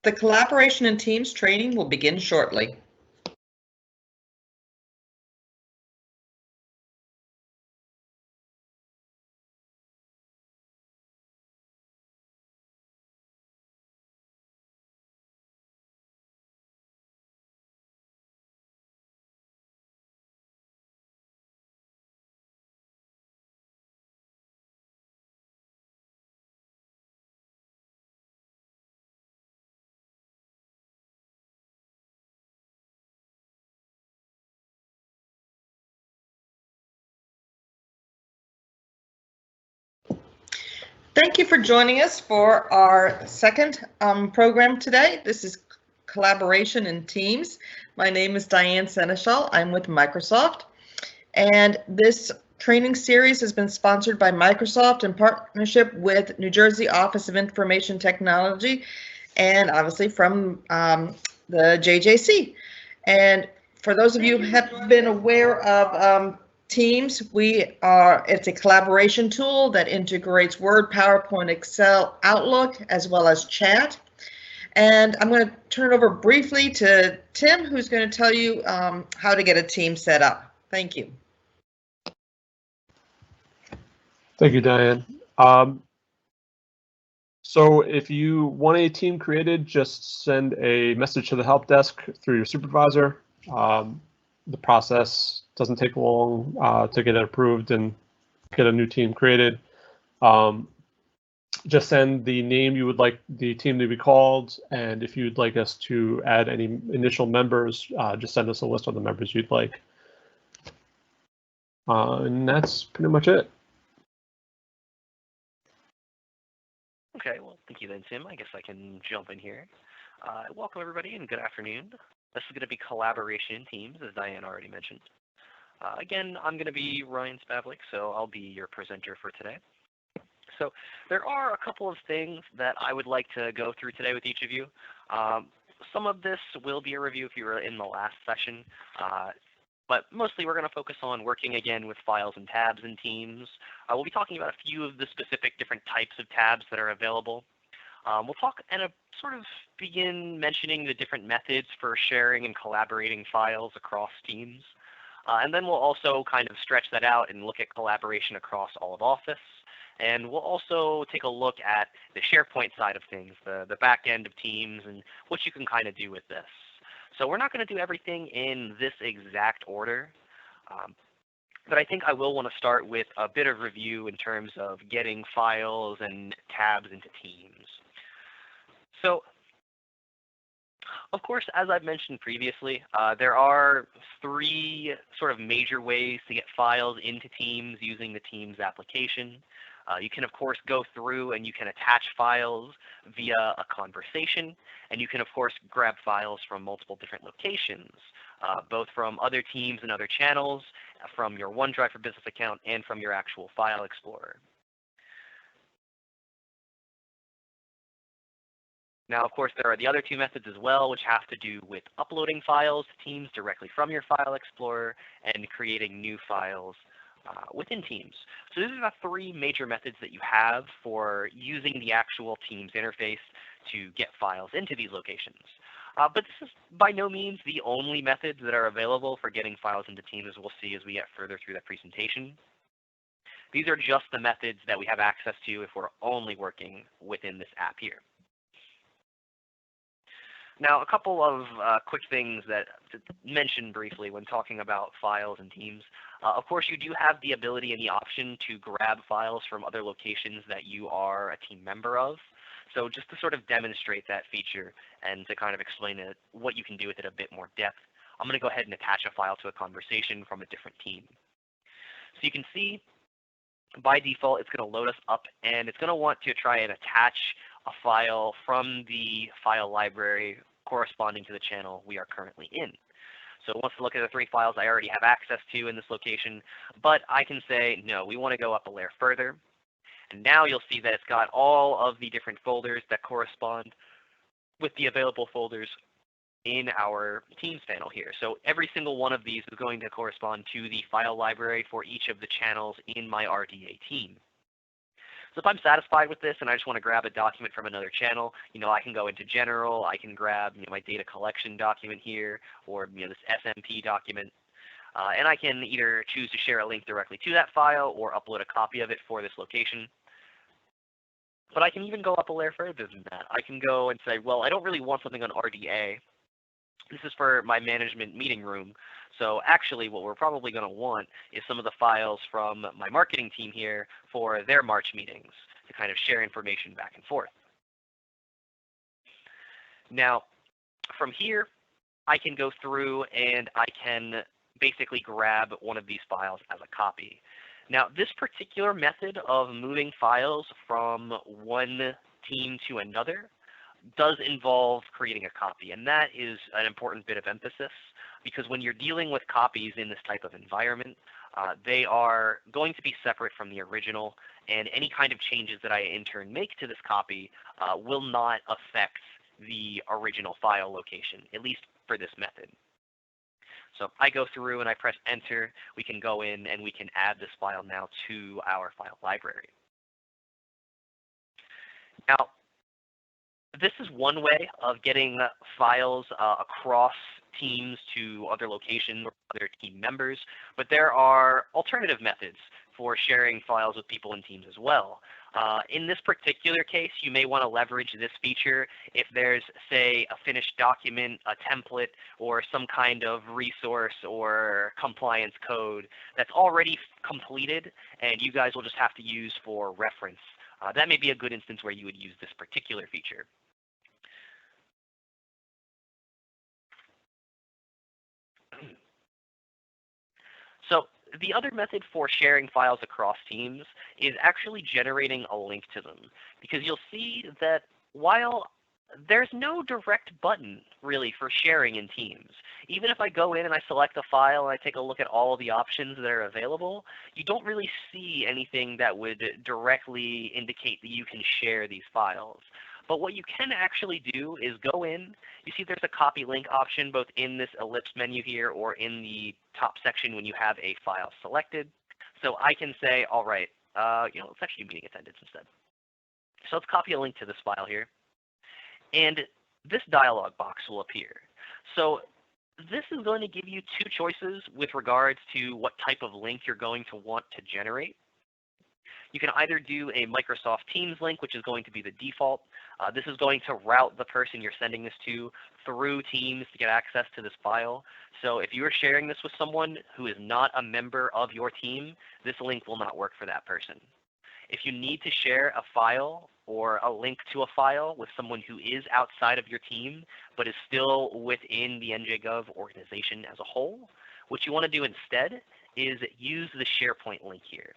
The collaboration in teams training will begin shortly. Thank you for joining us for our second program today. This is Collaboration in Teams. My name is Diane Seneschal. I'm with Microsoft. And this training series has been sponsored by Microsoft in partnership with New Jersey Office of Information Technology and obviously from the JJC. And for those of you who have been aware of Teams, it's a collaboration tool that integrates Word, PowerPoint, Excel, Outlook, as well as chat. And I'm going to turn it over briefly to Tim, who's going to tell you how to get a team set up. Thank you. Thank you, Diane. So if you want a team created, just send a message to the help desk through your supervisor. The process doesn't take long to get it approved and get a new team created. Just send the name you would like the team to be called, and if you'd like us to add any initial members, just send us a list of the members you'd like. And that's pretty much it. Okay, well, thank you then, Tim. I guess I can jump in here. Welcome, everybody, and good afternoon. This is going to be Collaboration in Teams, as Diane already mentioned. Again, I'm going to be Ryan Spavlik, so I'll be your presenter for today. So there are a couple of things that I would like to go through today with each of you. Some of this will be a review if you were in the last session, but mostly we're going to focus on working again with files and tabs in Teams. We'll be talking about a few of the specific different types of tabs that are available. We'll talk and sort of begin mentioning the different methods for sharing and collaborating files across Teams. And then we'll also kind of stretch that out and look at collaboration across all of Office. And we'll also take a look at the SharePoint side of things, the back end of Teams, and what you can kind of do with this. So we're not going to do everything in this exact order, but I think I will want to start with a bit of review in terms of getting files and tabs into Teams. So, of course, as I've mentioned previously, there are three sort of major ways to get files into Teams using the Teams application. You can, of course, go through and you can attach files via a conversation. And you can, of course, grab files from multiple different locations, both from other teams and other channels, from your OneDrive for Business account, and from your actual File Explorer. Now, of course, there are the other two methods as well, which have to do with uploading files to Teams directly from your File Explorer and creating new files within Teams. So these are the three major methods that you have for using the actual Teams interface to get files into these locations. But this is by no means the only methods that are available for getting files into Teams, as we'll see as we get further through the presentation. These are just the methods that we have access to if we're only working within this app here. Now, a couple of quick things that to mention briefly when talking about files and Teams. Of course, you do have the ability and the option to grab files from other locations that you are a team member of. So just to sort of demonstrate that feature and to kind of explain what you can do with it a bit more depth, I'm going to go ahead and attach a file to a conversation from a different team. So you can see by default, it's going to load us up, and it's going to want to try and attach a file from the file library corresponding to the channel we are currently in. So it wants to look at the three files I already have access to in this location, but I can say, no, we want to go up a layer further. And now you'll see that it's got all of the different folders that correspond with the available folders in our Teams panel here. So every single one of these is going to correspond to the file library for each of the channels in my RDA team. So if I'm satisfied with this and I just want to grab a document from another channel, I can go into general, I can grab my data collection document here, or this SMP document, and I can either choose to share a link directly to that file or upload a copy of it for this location. But I can even go up a layer further than that. I can go and say, well, I don't really want something on RDA. This is for my management meeting room. So actually what we're probably going to want is some of the files from my marketing team here for their March meetings to kind of share information back and forth. Now, from here, I can go through and I can basically grab one of these files as a copy. Now, this particular method of moving files from one team to another does involve creating a copy, and that is an important bit of emphasis, because when you're dealing with copies in this type of environment, they are going to be separate from the original, and any kind of changes that I in turn make to this copy will not affect the original file location, at least for this method. So if I go through and I press enter, we can go in and we can add this file now to our file library. Now, this is one way of getting files across teams to other locations or other team members, but there are alternative methods for sharing files with people in teams as well. In this particular case, you may want to leverage this feature if there's, say, a finished document, a template, or some kind of resource or compliance code that's already completed and you guys will just have to use for reference. That may be a good instance where you would use this particular feature. So the other method for sharing files across teams is actually generating a link to them, because you'll see that while there's no direct button really for sharing in teams, even if I go in and I select a file and I take a look at all of the options that are available, you don't really see anything that would directly indicate that you can share these files. But what you can actually do is go in. You see there's a copy link option both in this ellipse menu here or in the top section when you have a file selected. So I can say, all right, let's actually do meeting attendance instead. So let's copy a link to this file here. And this dialog box will appear. So this is going to give you two choices with regards to what type of link you're going to want to generate. You can either do a Microsoft Teams link, which is going to be the default. This is going to route the person you're sending this to through Teams to get access to this file. So if you are sharing this with someone who is not a member of your team, this link will not work for that person. If you need to share a file or a link to a file with someone who is outside of your team but is still within the NJGov organization as a whole, what you want to do instead is use the SharePoint link here.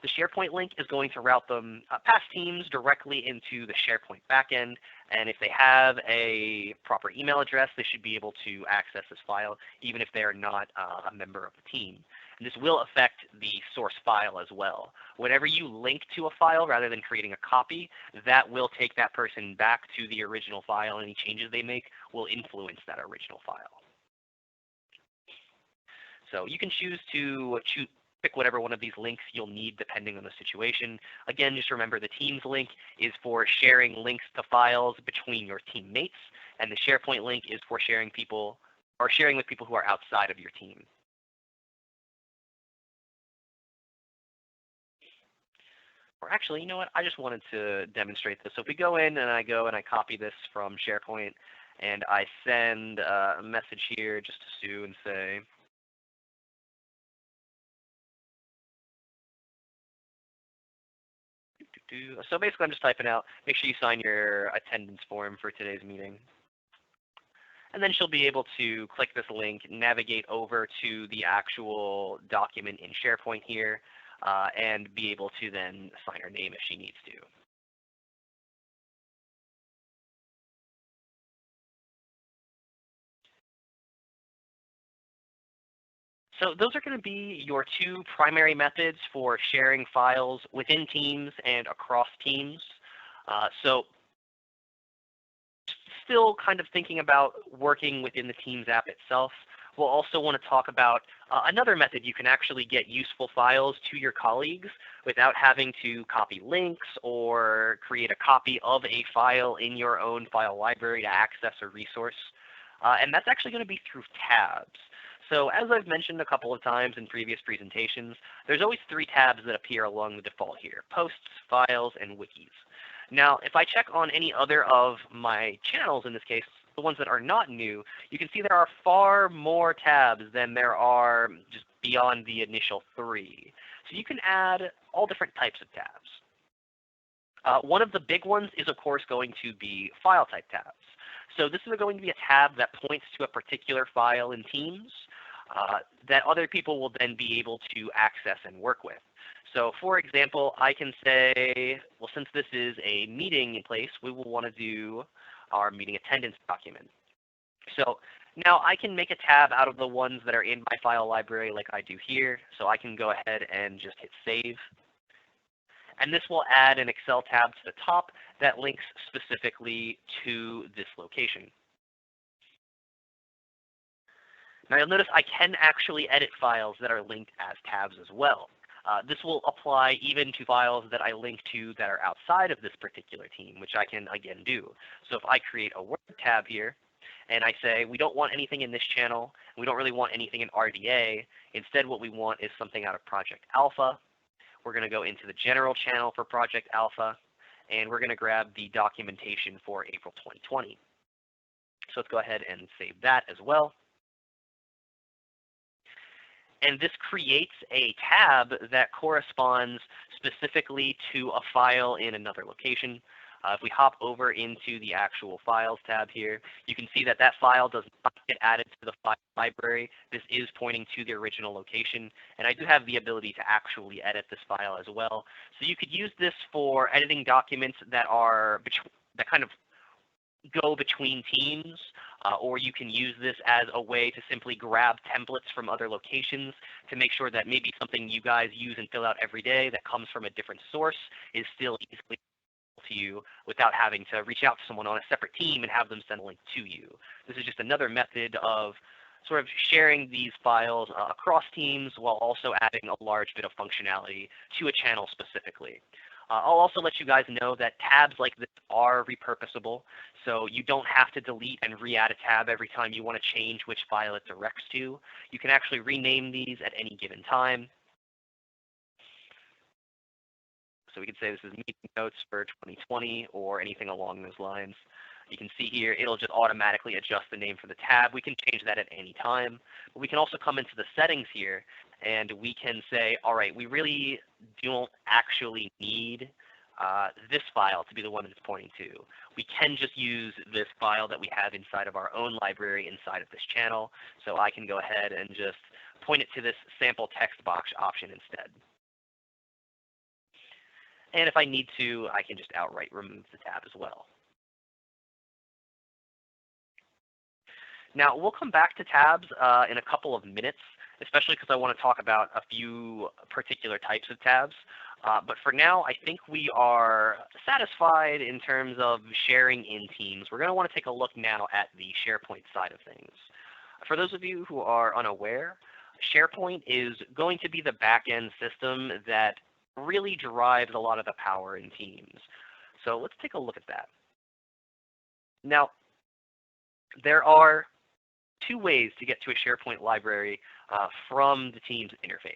The SharePoint link is going to route them past Teams directly into the SharePoint backend, and if they have a proper email address, they should be able to access this file, even if they are not a member of the team. And this will affect the source file as well. Whenever you link to a file rather than creating a copy, that will take that person back to the original file. Any changes they make will influence that original file. So you can choose to pick whatever one of these links you'll need depending on the situation. Again, just remember the Teams link is for sharing links to files between your teammates, and the SharePoint link is for sharing with people who are outside of your team. Or actually, you know what? I just wanted to demonstrate this. So if we go in and I copy this from SharePoint and I send a message here just to Sue and say, so basically I'm just typing out, make sure you sign your attendance form for today's meeting. And then she'll be able to click this link, navigate over to the actual document in SharePoint here, and be able to then sign her name if she needs to. So those are going to be your two primary methods for sharing files within Teams and across Teams. So still kind of thinking about working within the Teams app itself, we'll also want to talk about another method you can actually get useful files to your colleagues without having to copy links or create a copy of a file in your own file library to access a resource. And that's actually going to be through tabs. So as I've mentioned a couple of times in previous presentations, there's always 3 tabs that appear along the default here: posts, files, and wikis. Now, if I check on any other of my channels, in this case, the ones that are not new, you can see there are far more tabs than there are just beyond the initial 3. So you can add all different types of tabs. One of the big ones is, of course, going to be file type tabs. So this is going to be a tab that points to a particular file in Teams that other people will then be able to access and work with. So for example, I can say, well, since this is a meeting in place, we will want to do our meeting attendance document. So now I can make a tab out of the ones that are in my file library like I do here. So I can go ahead and just hit save. And this will add an Excel tab to the top that links specifically to this location. Now you'll notice I can actually edit files that are linked as tabs as well. This will apply even to files that I link to that are outside of this particular team, which I can again do. So if I create a Word tab here, and I say we don't want anything in this channel, we don't really want anything in RDA, instead what we want is something out of Project Alpha. We're going to go into the general channel for Project Alpha, and we're going to grab the documentation for April 2020. So let's go ahead and save that as well. And this creates a tab that corresponds specifically to a file in another location. If we hop over into the actual Files tab here, you can see that that file does not get added to the file library. This is pointing to the original location. And I do have the ability to actually edit this file as well. So you could use this for editing documents that are that kind of go between teams, or you can use this as a way to simply grab templates from other locations to make sure that maybe something you guys use and fill out every day that comes from a different source is still easily to you without having to reach out to someone on a separate team and have them send a link to you. This is just another method of sort of sharing these files across teams while also adding a large bit of functionality to a channel specifically. I'll also let you guys know that tabs like this are repurposable, so you don't have to delete and re-add a tab every time you want to change which file it directs to. You can actually rename these at any given time. So we could say this is meeting notes for 2020 or anything along those lines. You can see here, it'll just automatically adjust the name for the tab. We can change that at any time. But we can also come into the settings here, and we can say, all right, we really don't actually need this file to be the one that it's pointing to. We can just use this file that we have inside of our own library inside of this channel. So I can go ahead and just point it to this sample text box option instead. And if I need to, I can just outright remove the tab as well. Now, we'll come back to tabs in a couple of minutes, especially because I want to talk about a few particular types of tabs. But for now, I think we are satisfied in terms of sharing in Teams. We're going to want to take a look now at the SharePoint side of things. For those of you who are unaware, SharePoint is going to be the back-end system that really drives a lot of the power in Teams. So let's take a look at that. Now, there are 2 ways to get to a SharePoint library from the Teams interface.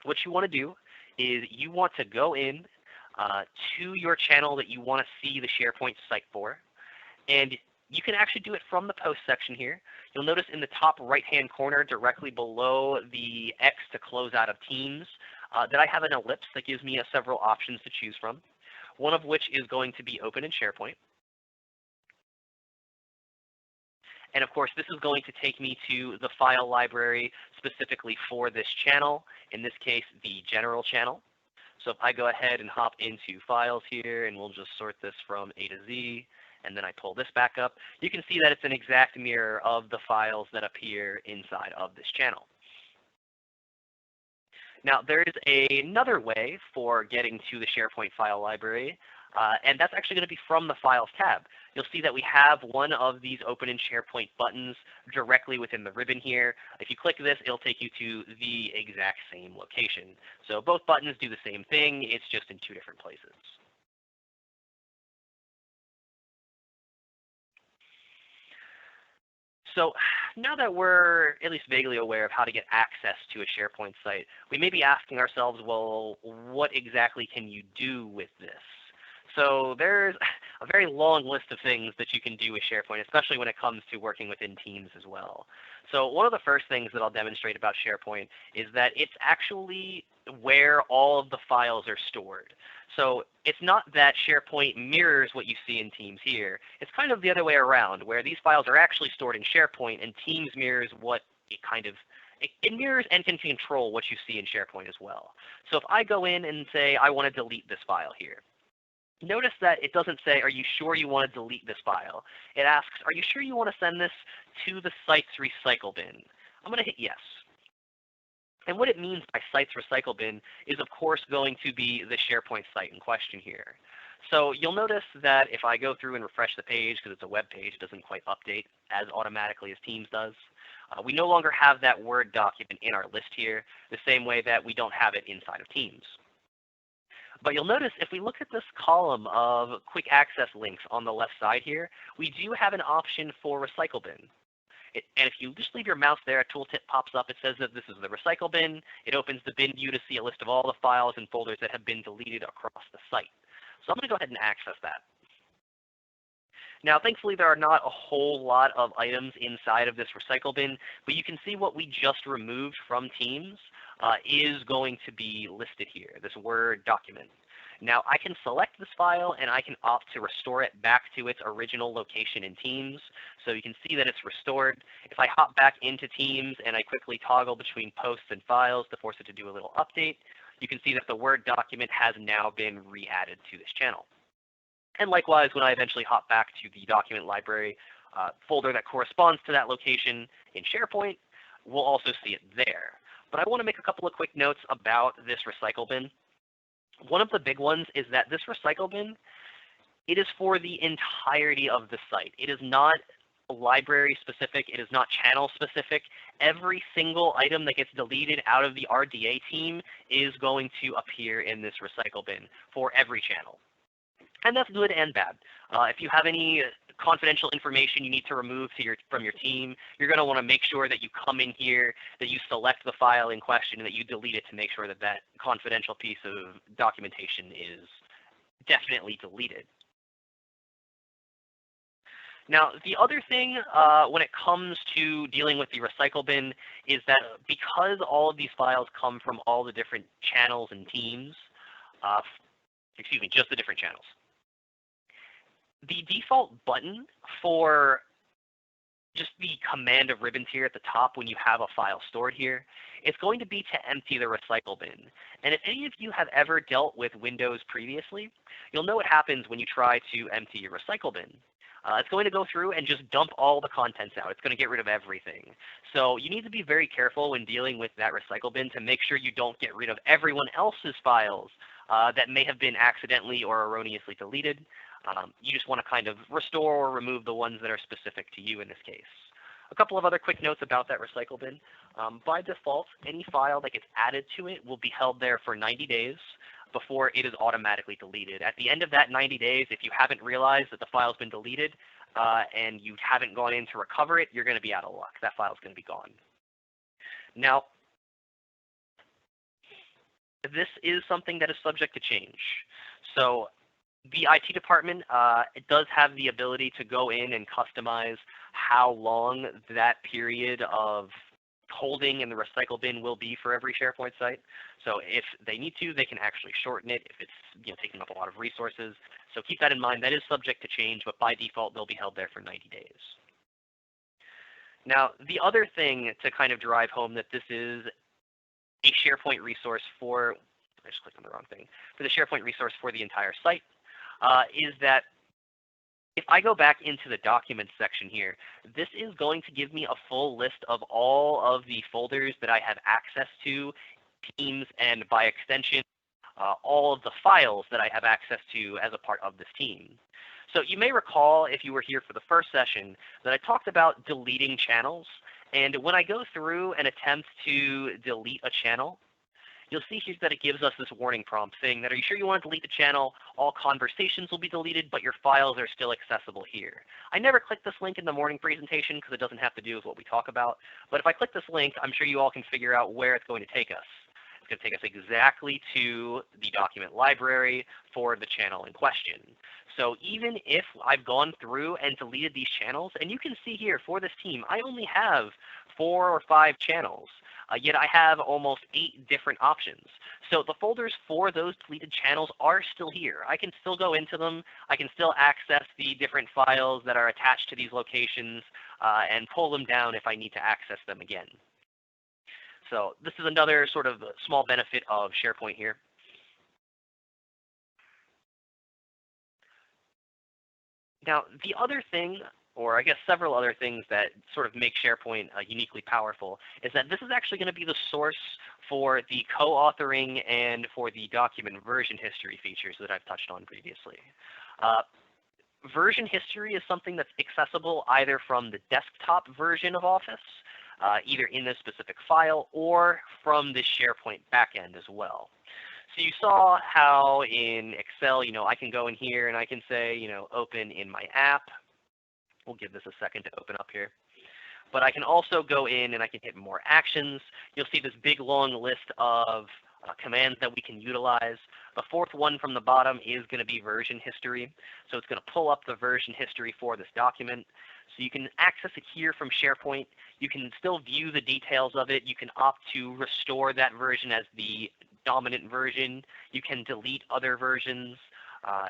What you want to do is you want to go in to your channel that you want to see the SharePoint site for, and you can actually do it from the post section here. You'll notice in the top right-hand corner, directly below the X to close out of Teams, that I have an ellipse that gives me several options to choose from, one of which is going to be open in SharePoint. And of course, this is going to take me to the file library specifically for this channel, in this case, the general channel. So if I go ahead and hop into files here, and we'll just sort this from A to Z, and then I pull this back up, you can see that it's an exact mirror of the files that appear inside of this channel. Now, there is another way for getting to the SharePoint file library, And that's actually going to be from the Files tab. You'll see that we have one of these Open in SharePoint buttons directly within the ribbon here. If you click this, it'll take you to the exact same location. So both buttons do the same thing. It's just in two different places. So now that we're at least vaguely aware of how to get access to a SharePoint site, we may be asking ourselves, well, what exactly can you do with this? So there's a very long list of things that you can do with SharePoint, especially when it comes to working within Teams as well. So one of the first things that I'll demonstrate about SharePoint is that it's actually where all of the files are stored. So it's not that SharePoint mirrors what you see in Teams here. It's kind of the other way around, where these files are actually stored in SharePoint, and Teams mirrors what it mirrors and can control what you see in SharePoint as well. So if I go in and say I want to delete this file here, notice that it doesn't say, are you sure you want to delete this file? It asks, are you sure you want to send this to the site's recycle bin? I'm going to hit yes. And what it means by site's recycle bin is, of course, going to be the SharePoint site in question here. So you'll notice that if I go through and refresh the page, because it's a web page, it doesn't quite update as automatically as Teams does. We no longer have that Word document in our list here, the same way that we don't have it inside of Teams. But you'll notice if we look at this column of quick access links on the left side here, we do have an option for recycle bin. And if you just leave your mouse there, a tooltip pops up. It says that this is the recycle bin. It opens the bin view to see a list of all the files and folders that have been deleted across the site. So I'm going to go ahead and access that. Now, thankfully, there are not a whole lot of items inside of this recycle bin, but you can see what we just removed from Teams is going to be listed here, this Word document. Now, I can select this file, and I can opt to restore it back to its original location in Teams. So you can see that it's restored. If I hop back into Teams and I quickly toggle between posts and files to force it to do a little update, you can see that the Word document has now been re-added to this channel. And likewise, when I eventually hop back to the document library folder that corresponds to that location in SharePoint, we'll also see it there. But I want to make a couple of quick notes about this recycle bin. One of the big ones is that this recycle bin, it is for the entirety of the site. It is not library specific. It is not channel specific. Every single item that gets deleted out of the RDA team is going to appear in this recycle bin for every channel. And that's good and bad. If you have any confidential information you need to remove from your team, you're going to want to make sure that you come in here, that you select the file in question, and that you delete it to make sure that that confidential piece of documentation is definitely deleted. Now, the other thing when it comes to dealing with the recycle bin is that because all of these files come from all the different channels and teams, excuse me, just the different channels, the default button for just the command of ribbons here at the top when you have a file stored here, it's going to be to empty the recycle bin. And if any of you have ever dealt with Windows previously, you'll know what happens when you try to empty your recycle bin. It's going to go through and just dump all the contents out. It's going to get rid of everything. So you need to be very careful when dealing with that recycle bin to make sure you don't get rid of everyone else's files that may have been accidentally or erroneously deleted. You just want to kind of restore or remove the ones that are specific to you in this case. A couple of other quick notes about that recycle bin. By default, any file that gets added to it will be held there for 90 days before it is automatically deleted. At the end of that 90 days, if you haven't realized that the file's been deleted and you haven't gone in to recover it, you're going to be out of luck. That file's going to be gone. Now, this is something that is subject to change. So the IT department it does have the ability to go in and customize how long that period of holding in the recycle bin will be for every SharePoint site. So if they need to, they can actually shorten it if it's taking up a lot of resources. So keep that in mind. That is subject to change, but by default, they'll be held there for 90 days. Now, the other thing to kind of drive home that this is a SharePoint resource for, I just clicked on the wrong thing, for the SharePoint resource for the entire site, is that if I go back into the documents section here, this is going to give me a full list of all of the folders that I have access to, Teams, and by extension, all of the files that I have access to as a part of this team. So you may recall, if you were here for the first session, that I talked about deleting channels. And when I go through and attempt to delete a channel, you'll see here that it gives us this warning prompt saying that, are you sure you want to delete the channel? All conversations will be deleted, but your files are still accessible here. I never clicked this link in the morning presentation because it doesn't have to do with what we talk about. But if I click this link, I'm sure you all can figure out where it's going to take us. It's going to take us exactly to the document library for the channel in question. So even if I've gone through and deleted these channels, and you can see here for this team, I only have 4 or 5 channels, yet I have almost 8 different options. So the folders for those deleted channels are still here. I can still go into them. I can still access the different files that are attached to these locations and pull them down if I need to access them again. So this is another sort of small benefit of SharePoint here. Now, the other thing, or I guess several other things that sort of make SharePoint uniquely powerful, is that this is actually going to be the source for the co-authoring and for the document version history features that I've touched on previously. Version history is something that's accessible either from the desktop version of Office, either in this specific file, or from the SharePoint backend as well. So you saw how in Excel, I can go in here and I can say, open in my app. We'll give this a second to open up here. But I can also go in and I can hit more actions. You'll see this big long list of commands that we can utilize. The fourth one from the bottom is going to be version history. So it's going to pull up the version history for this document. So you can access it here from SharePoint. You can still view the details of it. You can opt to restore that version as the dominant version. You can delete other versions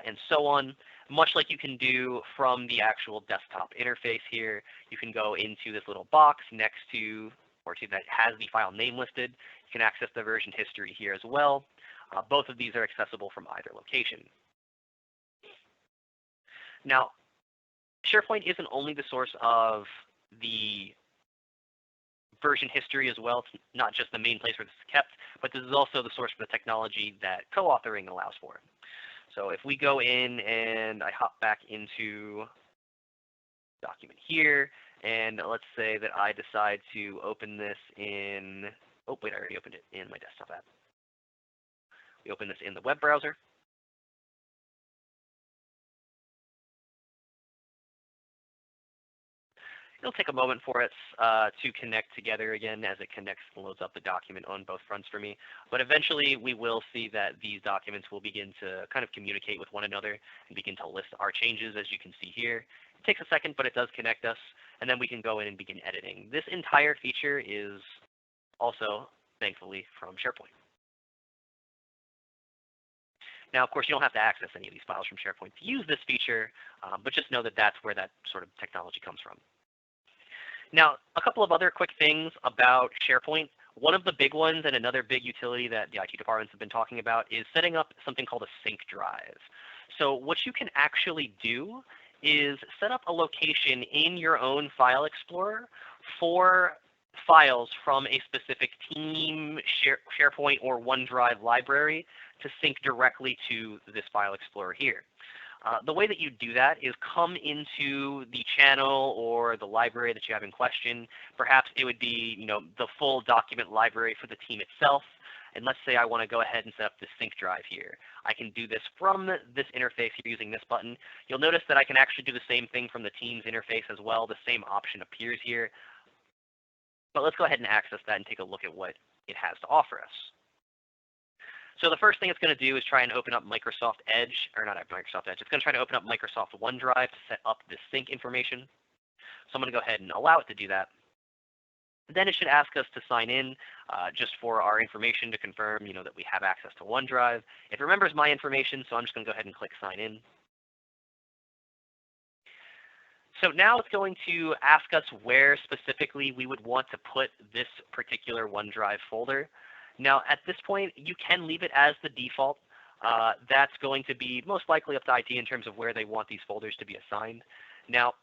and so on. Much like you can do from the actual desktop interface here, you can go into this little box next to, or to that has the file name listed. You can access the version history here as well. Both of these are accessible from either location. Now, SharePoint isn't only the source of the version history as well. It's not just the main place where this is kept, but this is also the source for the technology that co-authoring allows for. So if we go in and I hop back into document here, and let's say that I decide to open this in, oh wait, I already opened it in my desktop app. We open this in the web browser. It'll take a moment for it to connect together again as it connects and loads up the document on both fronts for me. But eventually we will see that these documents will begin to kind of communicate with one another and begin to list our changes, as you can see here. It takes a second, but it does connect us, and then we can go in and begin editing. This entire feature is also, thankfully, from SharePoint. Now, of course, you don't have to access any of these files from SharePoint to use this feature, but just know that that's where that sort of technology comes from. Now, a couple of other quick things about SharePoint. One of the big ones and another big utility that the IT departments have been talking about is setting up something called a sync drive. So what you can actually do is set up a location in your own file explorer for files from a specific team, SharePoint, or OneDrive library to sync directly to this file explorer here. The way that you do that is come into the channel or the library that you have in question. Perhaps it would be, the full document library for the team itself. And let's say I want to go ahead and set up this sync drive here. I can do this from this interface here using this button. You'll notice that I can actually do the same thing from the Teams interface as well. The same option appears here. But let's go ahead and access that and take a look at what it has to offer us. So the first thing it's going to do is try and open up Microsoft Edge, or not Microsoft Edge. It's going to try to open up Microsoft OneDrive to set up the sync information. So I'm going to go ahead and allow it to do that. Then it should ask us to sign in just for our information to confirm, that we have access to OneDrive. It remembers my information, so I'm just going to go ahead and click sign in. So now it's going to ask us where specifically we would want to put this particular OneDrive folder. Now, at this point, you can leave it as the default. That's going to be most likely up to IT in terms of where they want these folders to be assigned. Now,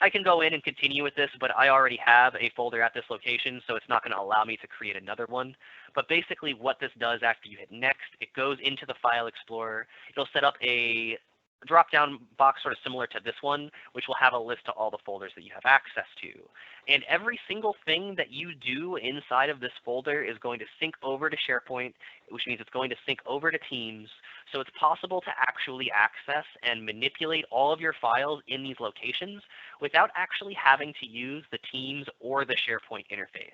I can go in and continue with this, but I already have a folder at this location, so it's not going to allow me to create another one. But basically what this does after you hit next, it goes into the File Explorer. It'll set up a drop-down box sort of similar to this one, which will have a list of all the folders that you have access to. And every single thing that you do inside of this folder is going to sync over to SharePoint, which means it's going to sync over to Teams. So it's possible to actually access and manipulate all of your files in these locations without actually having to use the Teams or the SharePoint interface.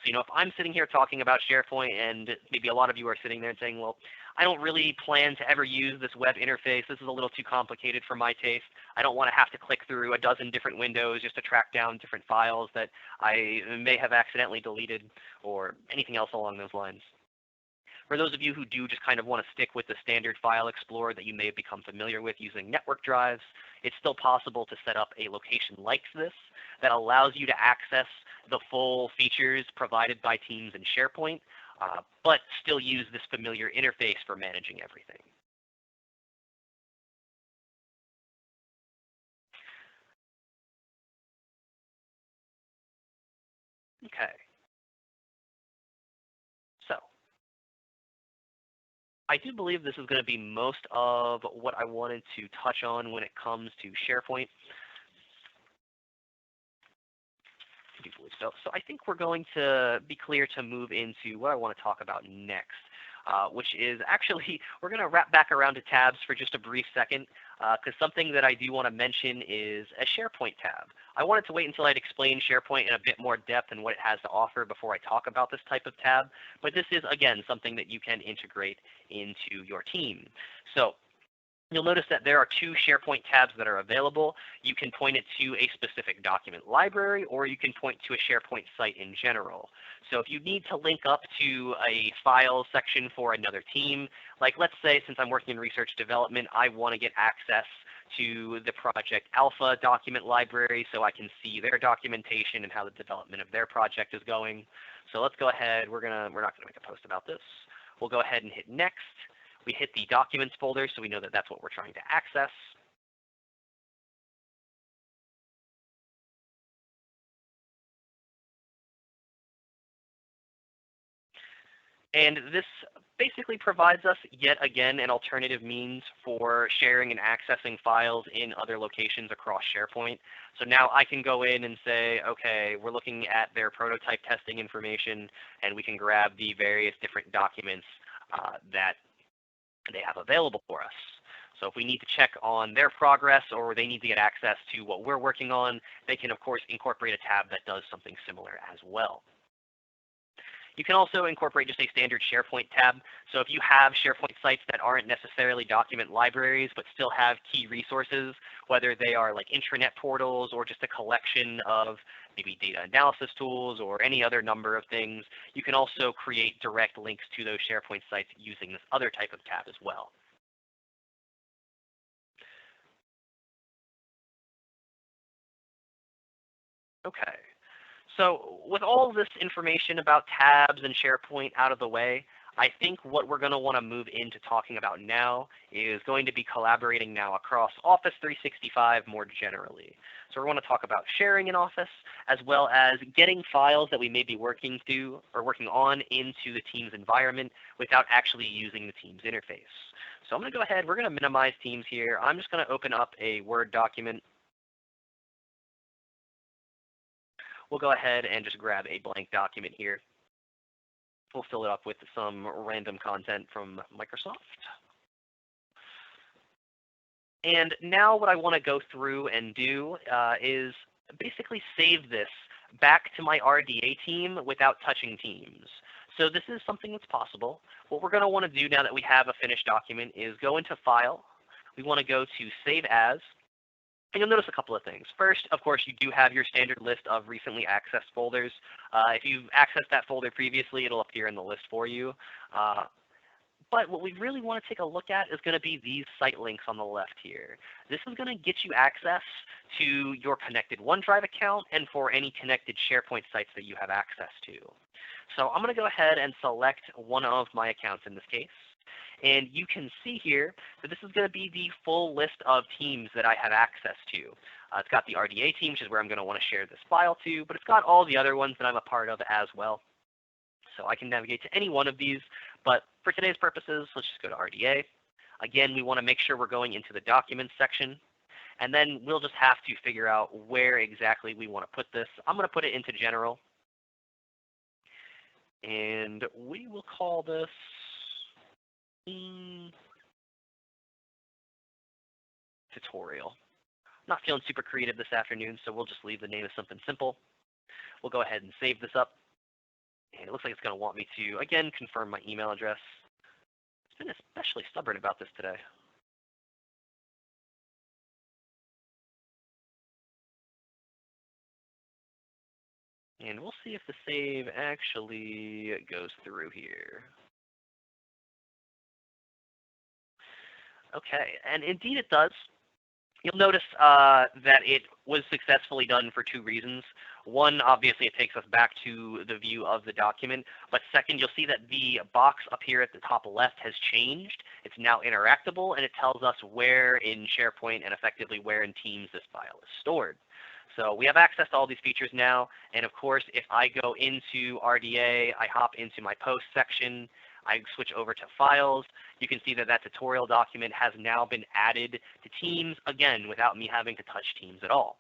So, if I'm sitting here talking about SharePoint and maybe a lot of you are sitting there and saying, well, I don't really plan to ever use this web interface. This is a little too complicated for my taste. I don't want to have to click through a dozen different windows just to track down different files that I may have accidentally deleted or anything else along those lines. For those of you who do just kind of want to stick with the standard File Explorer that you may have become familiar with using network drives, it's still possible to set up a location like this that allows you to access the full features provided by Teams and SharePoint, but still use this familiar interface for managing everything. Okay. So I do believe this is going to be most of what I wanted to touch on when it comes to SharePoint. I do believe so. So I think we're going to be clear to move into what I want to talk about next, which is actually, we're going to wrap back around to tabs for just a brief second, because something that I do want to mention is a SharePoint tab. I wanted to wait until I'd explain SharePoint in a bit more depth and what it has to offer before I talk about this type of tab, but this is, again, something that you can integrate into your team. So you'll notice that there are two SharePoint tabs that are available. You can point it to a specific document library, or you can point to a SharePoint site in general. So if you need to link up to a file section for another team, like let's say since I'm working in research development, I want to get access to the Project Alpha document library so I can see their documentation and how the development of their project is going. So let's go ahead. We're not going to make a post about this. We'll go ahead and hit next. We hit the documents folder, so we know that that's what we're trying to access. And this basically provides us yet again an alternative means for sharing and accessing files in other locations across SharePoint. So now I can go in and say, okay, we're looking at their prototype testing information, and we can grab the various different documents that they have available for us. So if we need to check on their progress or they need to get access to what we're working on, they can, of course, incorporate a tab that does something similar as well. You can also incorporate just a standard SharePoint tab. So if you have SharePoint sites that aren't necessarily document libraries, but still have key resources, whether they are like intranet portals or just a collection of maybe data analysis tools or any other number of things, you can also create direct links to those SharePoint sites using this other type of tab as well. Okay. So with all this information about tabs and SharePoint out of the way, I think what we're going to want to move into talking about now is going to be collaborating now across Office 365 more generally. So we want to talk about sharing in Office, as well as getting files that we may be working on into the Teams environment without actually using the Teams interface. So I'm going to go ahead. We're going to minimize Teams here. I'm just going to open up a Word document. We'll go ahead and just grab a blank document here. We'll fill it up with some random content from Microsoft. And now what I want to go through and do is basically save this back to my RDA team without touching Teams. So this is something that's possible. What we're going to want to do now that we have a finished document is go into File. We want to go to Save As. And you'll notice a couple of things. First, of course, you do have your standard list of recently accessed folders. If you've accessed that folder previously, it'll appear in the list for you. But what we really want to take a look at is going to be these site links on the left here. This is going to get you access to your connected OneDrive account and for any connected SharePoint sites that you have access to. So I'm going to go ahead and select one of my accounts in this case. And you can see here that this is going to be the full list of teams that I have access to. It's got the RDA team, which is where I'm going to want to share this file to, but it's got all the other ones that I'm a part of as well. So I can navigate to any one of these, but for today's purposes, let's just go to RDA. Again, we want to make sure we're going into the documents section, and then we'll just have to figure out where exactly we want to put this. I'm going to put it into general, and we will call this tutorial. I'm not feeling super creative this afternoon, so we'll just leave the name as something simple. We'll go ahead and save this up. And it looks like it's going to want me to, again, confirm my email address. It's been especially stubborn about this today. And we'll see if the save actually goes through here. Okay, and indeed it does. You'll notice that it was successfully done for two reasons. One, obviously, it takes us back to the view of the document. But second, you'll see that the box up here at the top left has changed. It's now interactable, and it tells us where in SharePoint and effectively where in Teams this file is stored. So we have access to all these features now. And of course, if I go into RDA, I hop into my post section, I switch over to files, you can see that that tutorial document has now been added to Teams, again, without me having to touch Teams at all.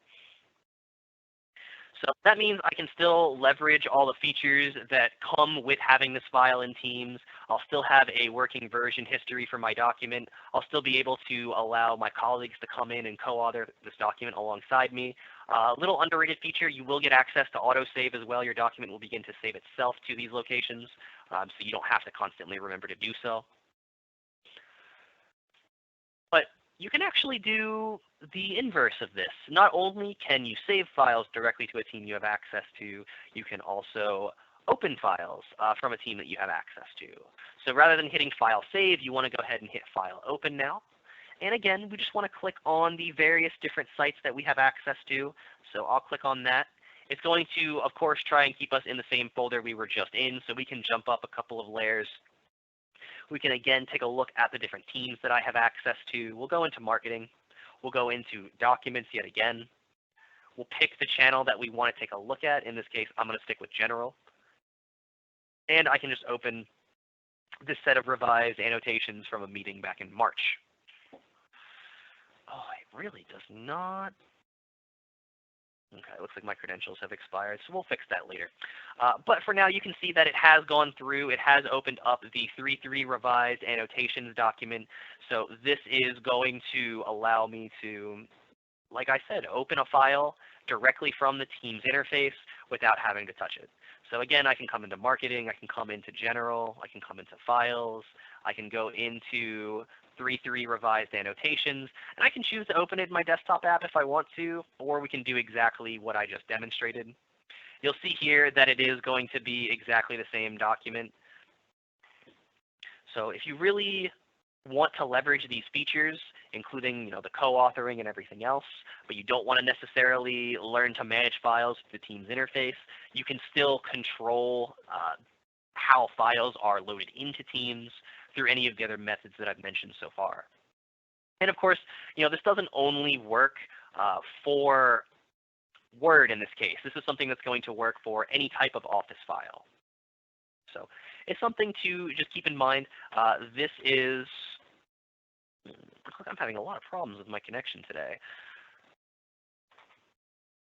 So that means I can still leverage all the features that come with having this file in Teams. I'll still have a working version history for my document. I'll still be able to allow my colleagues to come in and co-author this document alongside me. A little underrated feature, you will get access to autosave as well. Your document will begin to save itself to these locations, so you don't have to constantly remember to do so. But you can actually do the inverse of this. Not only can you save files directly to a team you have access to, you can also open files from a team that you have access to. So rather than hitting File Save, you want to go ahead and hit File Open now. And again, we just want to click on the various different sites that we have access to. So I'll click on that. It's going to, of course, try and keep us in the same folder we were just in, so we can jump up a couple of layers. We can, again, take a look at the different teams that I have access to. We'll go into Marketing. We'll go into Documents yet again. We'll pick the channel that we want to take a look at. In this case, I'm going to stick with General. And I can just open this set of revised annotations from a meeting back in March. Oh, it really does not. Okay, looks like my credentials have expired, so we'll fix that later. But for now, you can see that it has gone through. It has opened up the 3.3 revised annotations document. So this is going to allow me to, like I said, open a file directly from the Teams interface without having to touch it. So again, I can come into Marketing, I can come into General, I can come into Files, I can go into 3.3 revised annotations, and I can choose to open it in my desktop app if I want to, or we can do exactly what I just demonstrated. You'll see here that it is going to be exactly the same document. So if you really want to leverage these features, including the co-authoring and everything else, but you don't want to necessarily learn to manage files with the Teams interface, you can still control how files are loaded into Teams through any of the other methods that I've mentioned so far. And of course, this doesn't only work for Word in this case. This is something that's going to work for any type of Office file. So it's something to just keep in mind. This is, I'm having a lot of problems with my connection today.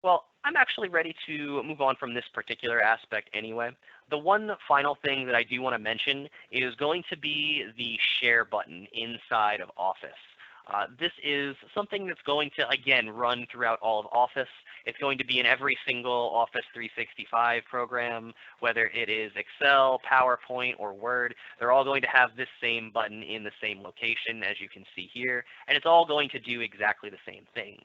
Well, I'm actually ready to move on from this particular aspect anyway. The one final thing that I do want to mention is going to be the Share button inside of Office. This is something that's going to, again, run throughout all of Office. It's going to be in every single Office 365 program, whether it is Excel, PowerPoint, or Word. They're all going to have this same button in the same location, as you can see here, and it's all going to do exactly the same thing.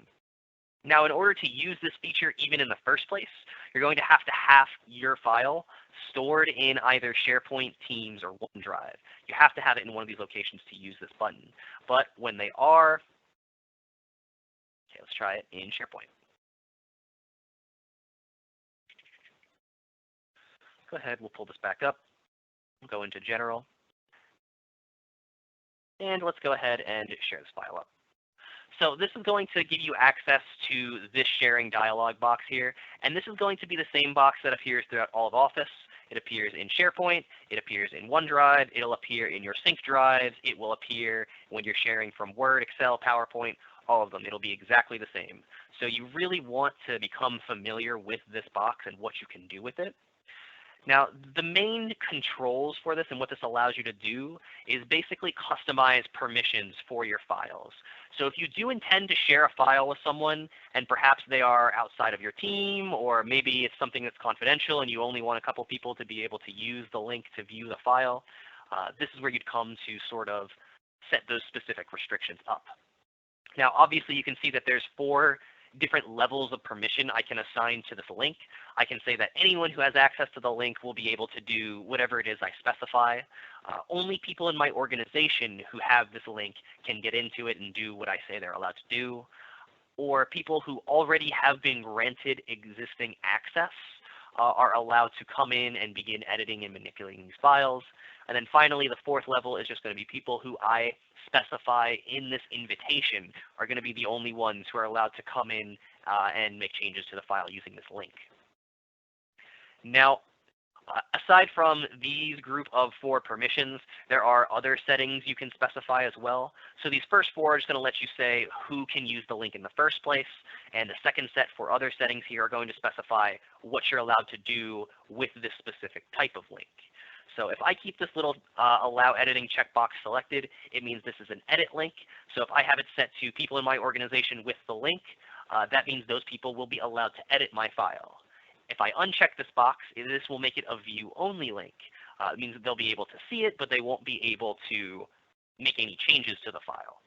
Now, in order to use this feature even in the first place, you're going to have your file stored in either SharePoint, Teams, or OneDrive. You have to have it in one of these locations to use this button. But when they are, okay, let's try it in SharePoint. Go ahead, we'll pull this back up. We'll go into General. And let's go ahead and share this file up. So this is going to give you access to this sharing dialog box here. And this is going to be the same box that appears throughout all of Office. It appears in SharePoint. It appears in OneDrive. It'll appear in your sync drives. It will appear when you're sharing from Word, Excel, PowerPoint, all of them. It'll be exactly the same. So you really want to become familiar with this box and what you can do with it. Now, the main controls for this and what this allows you to do is basically customize permissions for your files. So if you do intend to share a file with someone and perhaps they are outside of your team, or maybe it's something that's confidential and you only want a couple people to be able to use the link to view the file, this is where you'd come to sort of set those specific restrictions up. Now, obviously, you can see that there's 4 different levels of permission I can assign to this link. I can say that anyone who has access to the link will be able to do whatever it is I specify. Only people in my organization who have this link can get into it and do what I say they're allowed to do. Or people who already have been granted existing access are allowed to come in and begin editing and manipulating these files. And then finally, the 4th level is just going to be people who I specify in this invitation are going to be the only ones who are allowed to come in and make changes to the file using this link. Now, aside from these group of 4 permissions, there are other settings you can specify as well. So these first 4 are just going to let you say who can use the link in the first place. And the second set for other settings here are going to specify what you're allowed to do with this specific type of link. So if I keep this little allow editing checkbox selected, it means this is an edit link. So if I have it set to people in my organization with the link, that means those people will be allowed to edit my file. If I uncheck this box, this will make it a view-only link. It means that they'll be able to see it, but they won't be able to make any changes to the file.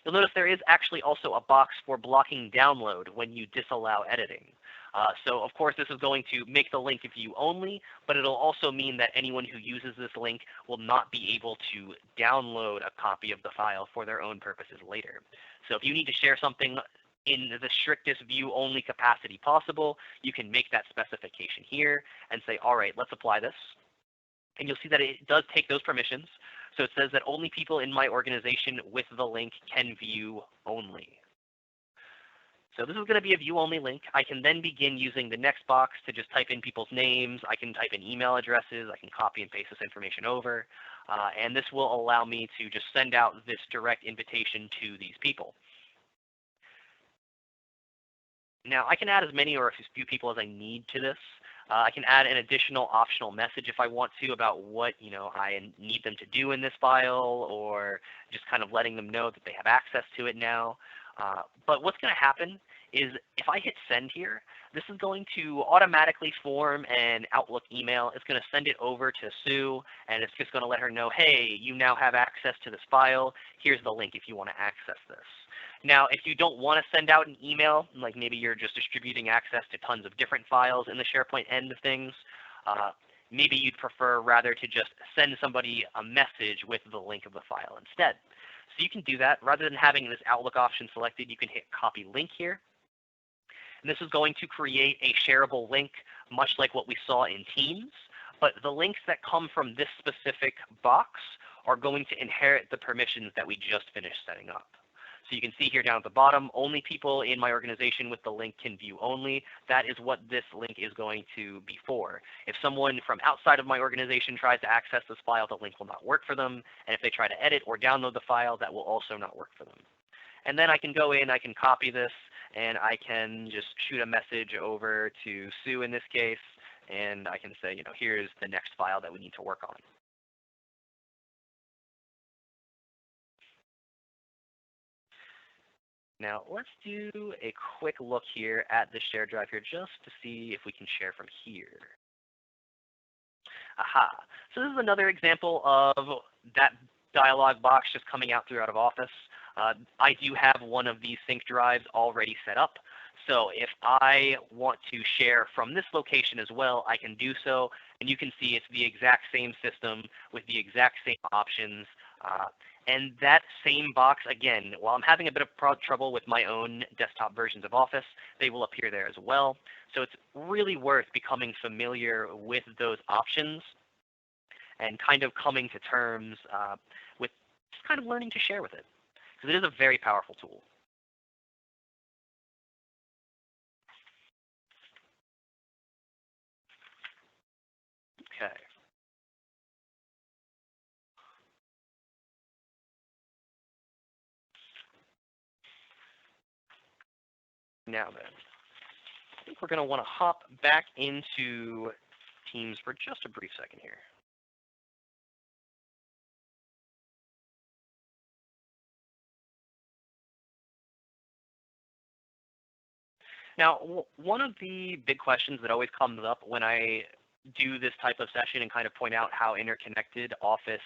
You'll notice there is actually also a box for blocking download when you disallow editing. So of course, this is going to make the link view only, but it'll also mean that anyone who uses this link will not be able to download a copy of the file for their own purposes later. So if you need to share something in the strictest view-only capacity possible, you can make that specification here and say, all right, let's apply this. And you'll see that it does take those permissions. So it says that only people in my organization with the link can view only. So this is going to be a view-only link. I can then begin using the next box to just type in people's names. I can type in email addresses. I can copy and paste this information over. And this will allow me to just send out this direct invitation to these people. Now, I can add as many or as few people as I need to this. I can add an additional optional message if I want to about what I need them to do in this file, or just kind of letting them know that they have access to it now. But what's going to happen is if I hit send here, this is going to automatically form an Outlook email. It's going to send it over to Sue, and it's just going to let her know, hey, you now have access to this file. Here's the link if you want to access this. Now, if you don't want to send out an email, like maybe you're just distributing access to tons of different files in the SharePoint end of things, maybe you'd prefer rather to just send somebody a message with the link of the file instead. So you can do that. Rather than having this Outlook option selected, you can hit copy link here. And this is going to create a shareable link, much like what we saw in Teams. But the links that come from this specific box are going to inherit the permissions that we just finished setting up. So you can see here down at the bottom, only people in my organization with the link can view only. That is what this link is going to be for. If someone from outside of my organization tries to access this file, the link will not work for them. And if they try to edit or download the file, that will also not work for them. And then I can go in, I can copy this, and I can just shoot a message over to Sue in this case. And I can say, here's the next file that we need to work on. Now, let's do a quick look here at the shared drive here just to see if we can share from here. Aha. So this is another example of that dialog box just coming out throughout of Office. I do have one of these sync drives already set up. So if I want to share from this location as well, I can do so. And you can see it's the exact same system with the exact same options. And that same box, again, while I'm having a bit of trouble with my own desktop versions of Office, they will appear there as well. So it's really worth becoming familiar with those options and kind of coming to terms with just kind of learning to share with it, because it is a very powerful tool. Okay. Now then, I think we're going to want to hop back into Teams for just a brief second here. Now, one of the big questions that always comes up when I do this type of session and kind of point out how interconnected Office,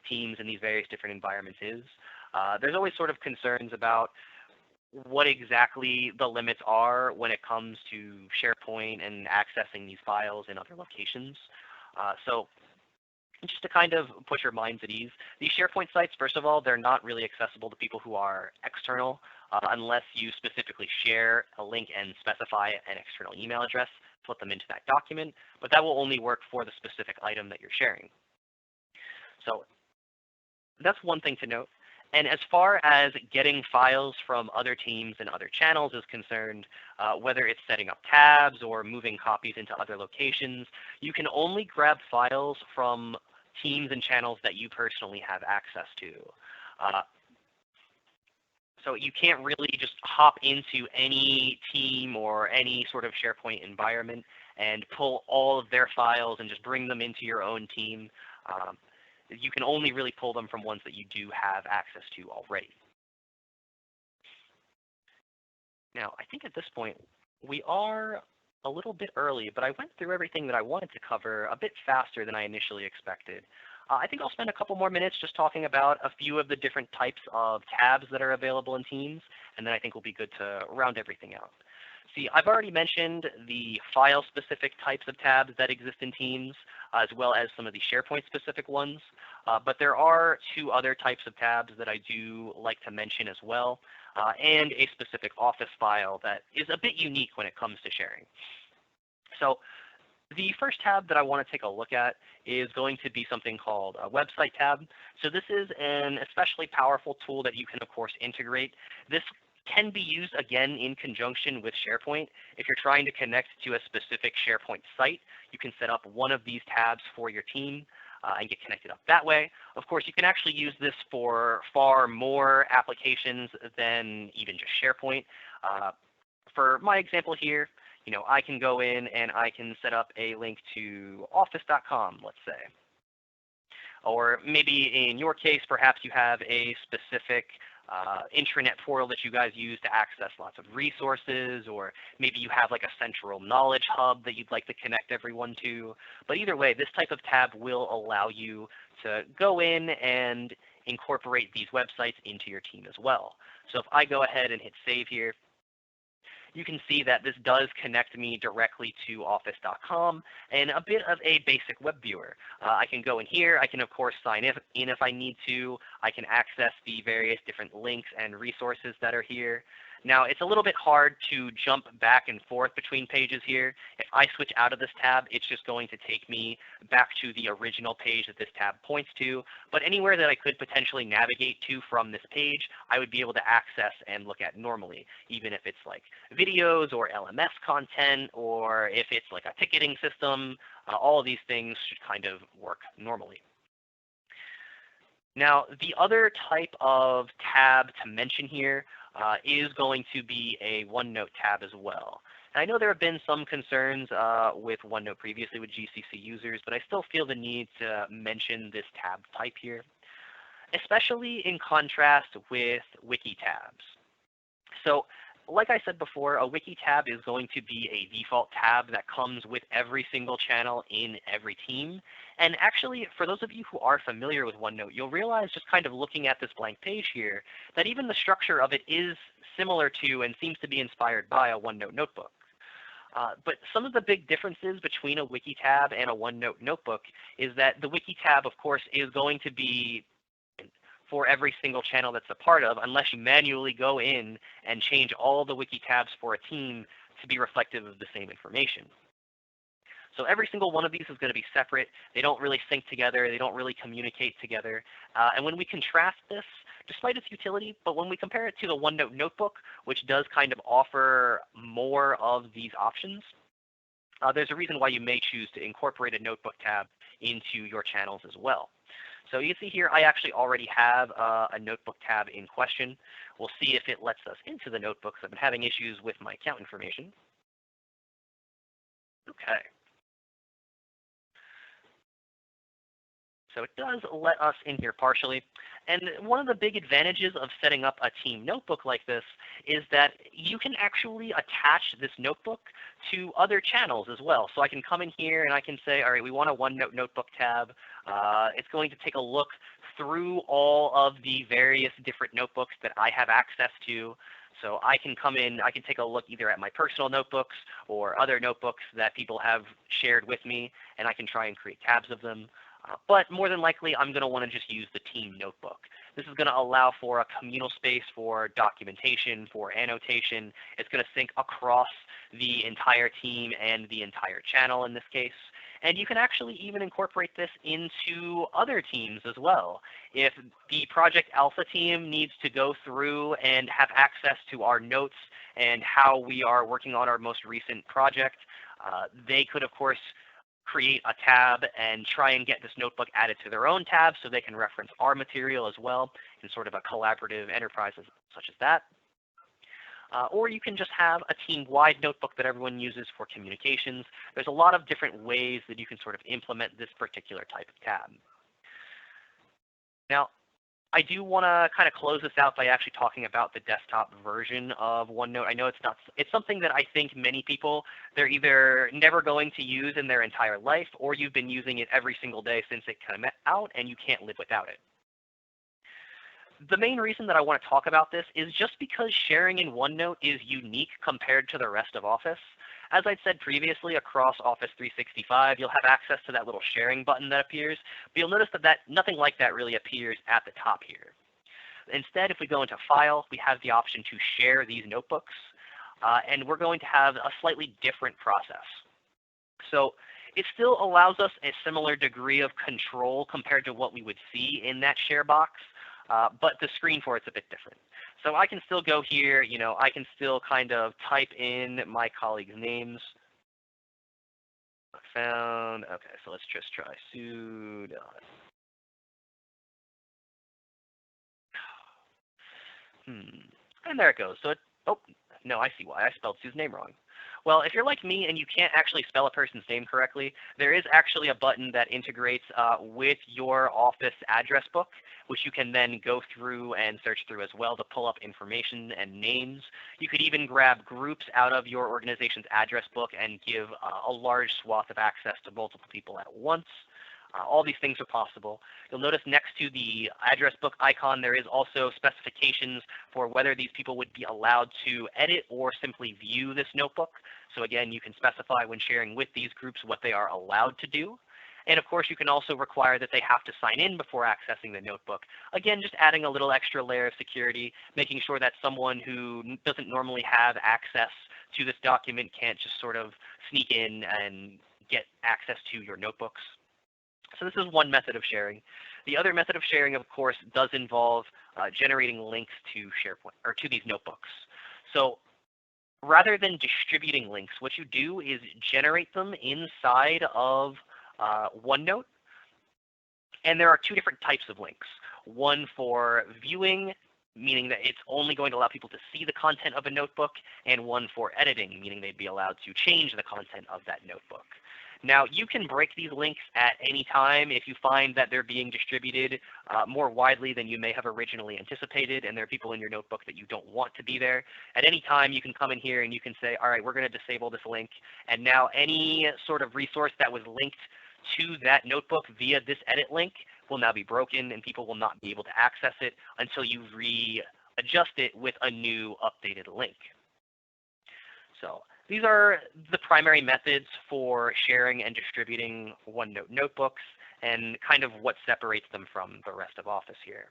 Teams, and these various different environments is, there's always sort of concerns about what exactly the limits are when it comes to SharePoint and accessing these files in other locations. So just to kind of put your minds at ease, these SharePoint sites, first of all, they're not really accessible to people who are external unless you specifically share a link and specify an external email address, put them into that document, but that will only work for the specific item that you're sharing. So that's one thing to note. And as far as getting files from other teams and other channels is concerned, whether it's setting up tabs or moving copies into other locations, you can only grab files from teams and channels that you personally have access to. So you can't really just hop into any team or any sort of SharePoint environment and pull all of their files and just bring them into your own team. You can only really pull them from ones that you do have access to already. Now, I think at this point, we are a little bit early, but I went through everything that I wanted to cover a bit faster than I initially expected. I think I'll spend a couple more minutes just talking about a few of the different types of tabs that are available in Teams, and then I think we'll be good to round everything out. See, I've already mentioned the file-specific types of tabs that exist in Teams, as well as some of the SharePoint-specific ones. But there are two other types of tabs that I do like to mention as well, and a specific Office file that is a bit unique when it comes to sharing. So the first tab that I want to take a look at is going to be something called a website tab. So this is an especially powerful tool that you can, of course, integrate. This can be used, again, in conjunction with SharePoint. If you're trying to connect to a specific SharePoint site, you can set up one of these tabs for your team and get connected up that way. Of course, you can actually use this for far more applications than even just SharePoint. For my example here, I can go in and I can set up a link to office.com, let's say. Or maybe in your case, perhaps you have a specific intranet portal that you guys use to access lots of resources, or maybe you have like a central knowledge hub that you'd like to connect everyone to. But either way, this type of tab will allow you to go in and incorporate these websites into your team as well. So if I go ahead and hit save here, you can see that this does connect me directly to office.com and a bit of a basic web viewer. I can go in here. I can, of course, sign in if I need to. I can access the various different links and resources that are here. Now, it's a little bit hard to jump back and forth between pages here. If I switch out of this tab, it's just going to take me back to the original page that this tab points to. But anywhere that I could potentially navigate to from this page, I would be able to access and look at normally, even if it's like videos or LMS content, or if it's like a ticketing system. All of these things should kind of work normally. Now, the other type of tab to mention here is going to be a OneNote tab as well. And I know there have been some concerns with OneNote previously with GCC users, but I still feel the need to mention this tab type here, especially in contrast with wiki tabs. So like I said before, a wiki tab is going to be a default tab that comes with every single channel in every team. And actually, for those of you who are familiar with OneNote, you'll realize just kind of looking at this blank page here, that even the structure of it is similar to and seems to be inspired by a OneNote notebook. But some of the big differences between a wiki tab and a OneNote notebook is that the wiki tab, of course, is going to be for every single channel that's a part of, unless you manually go in and change all the wiki tabs for a team to be reflective of the same information. So every single one of these is going to be separate. They don't really sync together. They don't really communicate together. And when we contrast this, despite its utility, but when we compare it to the OneNote Notebook, which does kind of offer more of these options, there's a reason why you may choose to incorporate a notebook tab into your channels as well. So you can see here, I actually already have a notebook tab in question. We'll see if it lets us into the notebooks. I've been having issues with my account information. Okay. So it does let us in here partially. And one of the big advantages of setting up a team notebook like this is that you can actually attach this notebook to other channels as well. So I can come in here and I can say, all right, we want a OneNote notebook tab. It's going to take a look through all of the various different notebooks that I have access to. So I can come in, I can take a look either at my personal notebooks or other notebooks that people have shared with me, and I can try and create tabs of them. But more than likely, I'm going to want to just use the team notebook. This is going to allow for a communal space for documentation, for annotation. It's going to sync across the entire team and the entire channel in this case. And you can actually even incorporate this into other teams as well. If the Project Alpha team needs to go through and have access to our notes and how we are working on our most recent project, they could, of course, create a tab and try and get this notebook added to their own tab so they can reference our material as well in sort of a collaborative enterprise such as that. Or you can just have a team-wide notebook that everyone uses for communications. There's a lot of different ways that you can sort of implement this particular type of tab. Now, I do want to kind of close this out by actually talking about the desktop version of OneNote. I know it's something that I think many people, they're either never going to use in their entire life, or you've been using it every single day since it came out and you can't live without it. The main reason that I want to talk about this is just because sharing in OneNote is unique compared to the rest of Office. As I said previously, across Office 365, you'll have access to that little sharing button that appears, but you'll notice that nothing like that really appears at the top here. Instead, if we go into File, we have the option to share these notebooks, and we're going to have a slightly different process. So it still allows us a similar degree of control compared to what we would see in that share box, but the screen for it's a bit different. So I can still go here, I can still kind of type in my colleagues' names. Found, okay, so let's just try Sud. And there it goes. So oh, no, I see why. I spelled Sue's name wrong. Well, if you're like me and you can't actually spell a person's name correctly, there is actually a button that integrates with your Office address book, which you can then go through and search through as well to pull up information and names. You could even grab groups out of your organization's address book and give a large swath of access to multiple people at once. All these things are possible. You'll notice next to the address book icon, there is also specifications for whether these people would be allowed to edit or simply view this notebook. So again, you can specify when sharing with these groups what they are allowed to do. And of course, you can also require that they have to sign in before accessing the notebook. Again, just adding a little extra layer of security, making sure that someone who doesn't normally have access to this document can't just sort of sneak in and get access to your notebooks. So this is one method of sharing. The other method of sharing, of course, does involve generating links to SharePoint or to these notebooks. So rather than distributing links, what you do is generate them inside of OneNote. And there are two different types of links. One for viewing, meaning that it's only going to allow people to see the content of a notebook, and one for editing, meaning they'd be allowed to change the content of that notebook. Now, you can break these links at any time if you find that they're being distributed more widely than you may have originally anticipated, and there are people in your notebook that you don't want to be there. At any time, you can come in here and you can say, all right, we're going to disable this link. And now any sort of resource that was linked to that notebook via this edit link will now be broken, and people will not be able to access it until you readjust it with a new updated link. So these are the primary methods for sharing and distributing OneNote notebooks and kind of what separates them from the rest of Office here.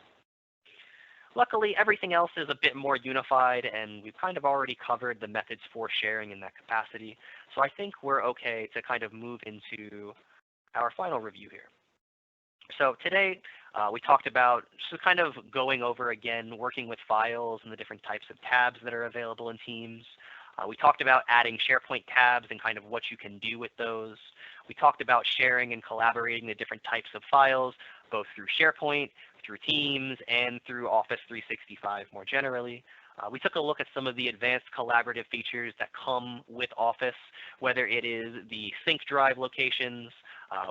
Luckily, everything else is a bit more unified, and we've kind of already covered the methods for sharing in that capacity. So I think we're okay to kind of move into our final review here. So today, we talked about just kind of going over again, working with files and the different types of tabs that are available in Teams. We talked about adding SharePoint tabs and kind of what you can do with those. We talked about sharing and collaborating the different types of files, both through SharePoint, through Teams, and through Office 365 more generally. We took a look at some of the advanced collaborative features that come with Office, whether it is the sync drive locations,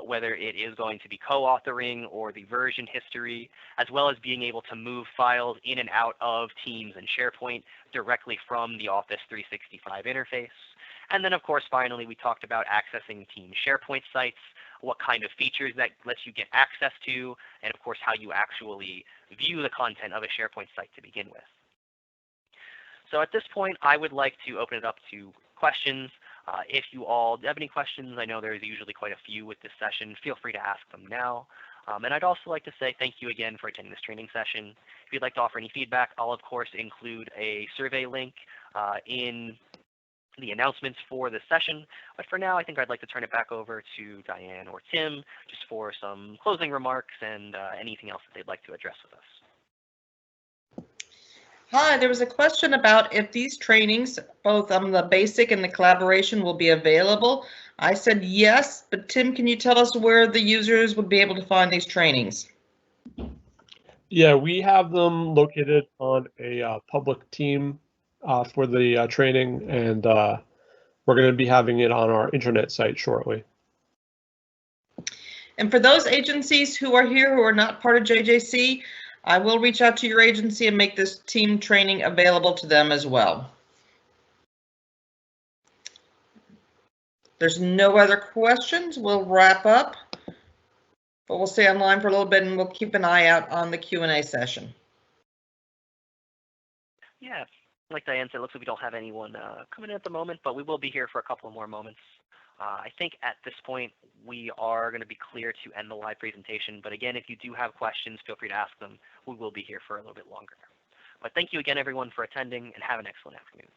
whether it is going to be co-authoring or the version history, as well as being able to move files in and out of Teams and SharePoint directly from the Office 365 interface. And then, of course, finally, we talked about accessing Team SharePoint sites, what kind of features that lets you get access to, and of course, how you actually view the content of a SharePoint site to begin with. So at this point, I would like to open it up to questions. If you all have any questions, I know there's usually quite a few with this session. Feel free to ask them now. And I'd also like to say thank you again for attending this training session. If you'd like to offer any feedback, I'll of course include a survey link in the announcements for this session. But for now, I think I'd like to turn it back over to Diane or Tim just for some closing remarks and anything else that they'd like to address with us. Hi, there was a question about if these trainings, both the basic and the collaboration, will be available. I said yes, but Tim, can you tell us where the users would be able to find these trainings? Yeah, we have them located on a public team for the training, and we're going to be having it on our intranet site shortly. And for those agencies who are here who are not part of JJC, I will reach out to your agency and make this team training available to them as well. There's no other questions. We'll wrap up, but we'll stay online for a little bit and we'll keep an eye out on the Q&A session. Yeah, like Diane said, it looks like we don't have anyone coming in at the moment, but we will be here for a couple of more moments. I think at this point, we are going to be clear to end the live presentation. But again, if you do have questions, feel free to ask them. We will be here for a little bit longer. But thank you again, everyone, for attending, and have an excellent afternoon.